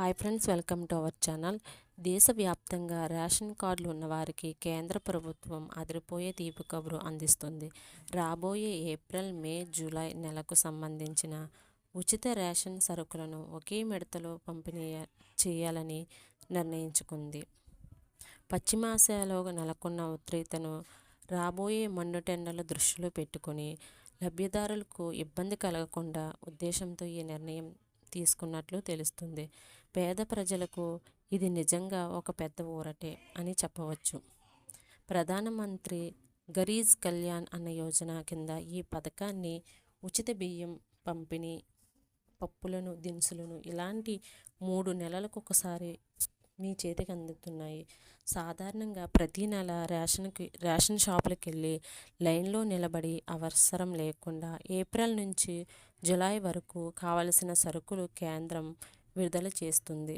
Hi friends, welcome to our channel. దేశవ్యాప్తంగా ration కార్డులు ఉన్నవారికి కేంద్ర ప్రభుత్వం అదిరిపోయే తీపి కబురు అందిస్తుంది. రాబోయే ఏప్రిల్, మే, జూలై నెలకు సంబంధించిన ఉచిత రేషన్ సరుకులను ఒకే మిడతలో పంపిణీ చేయాలని నిర్ణయించుకుంది. పశ్చిమాసియాలో నెలకొన్న ఉద్రిక్తతను, రాబోయే మండుటెండల దృష్టిలో పెట్టుకుని లబ్ధిదారులకు ఇబ్బంది కలగకుండా ఉద్దేశంతో ఈ నిర్ణయం తీసుకున్నట్లు తెలుస్తుంది. పేద ప్రజలకు ఇది నిజంగా ఒక పెద్ద ఊరటే అని చెప్పవచ్చు. ప్రధానమంత్రి గరీబ్ కళ్యాణ్ అన్న యోజన కింద ఈ పథకాన్ని ఉచిత బియ్యం పంపిణీ, పప్పులను, దినుసులను ఇలాంటి 3 నెలలకు ఒకసారి మీ చేతికి అందుతున్నాయి. సాధారణంగా ప్రతి నెల రేషన్ షాపులకు వెళ్ళి లైన్లో నిలబడి అవసరం లేకుండా ఏప్రిల్ నుంచి జూలై వరకు కావలసిన సరుకులు కేంద్రం విడుదల చేస్తుంది.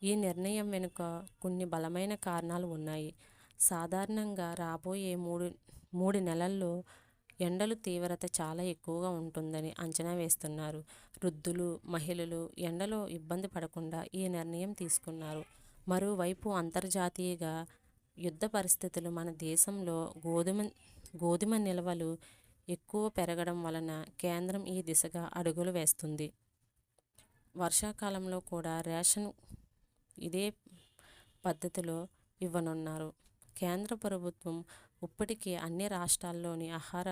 ఈ నిర్ణయం వెనుక కొన్ని బలమైన కారణాలు ఉన్నాయి. సాధారణంగా రాబోయే మూడు నెలల్లో ఎండల తీవ్రత చాలా ఎక్కువగా ఉంటుందని అంచనా వేస్తున్నారు. వృద్ధులు, మహిళలు ఎండలో ఇబ్బంది పడకుండా ఈ నిర్ణయం తీసుకున్నారు. మరోవైపు అంతర్జాతీయంగా యుద్ధ పరిస్థితులు, మన దేశంలో గోధుమ నిల్వలు ఎక్కువ పెరగడం వలన కేంద్రం ఈ దిశగా అడుగులు వేస్తుంది. వర్షాకాలంలో కూడా రేషన్ ఇదే పద్ధతిలో ఇవ్వనున్నారు. కేంద్ర ప్రభుత్వం ఇప్పటికే అన్ని రాష్ట్రాల్లోని ఆహార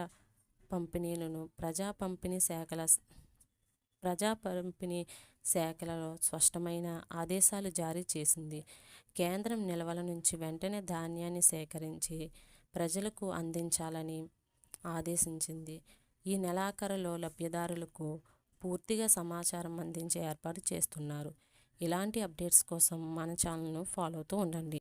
పంపిణీలను ప్రజా పంపిణీ శాఖలలో స్పష్టమైన ఆదేశాలు జారీ చేసింది. కేంద్రం నిల్వల నుంచి వెంటనే ధాన్యాన్ని సేకరించి ప్రజలకు అందించాలని ఆదేశించింది. ఈ నెలాఖరులో లబ్ధిదారులకు పూర్తిగా సమాచారం అందించే ఏర్పాటు చేస్తున్నారు. ఇలాంటి అప్డేట్స్ కోసం మన ఛానల్ను ఫాలో అవుతూ ఉండండి.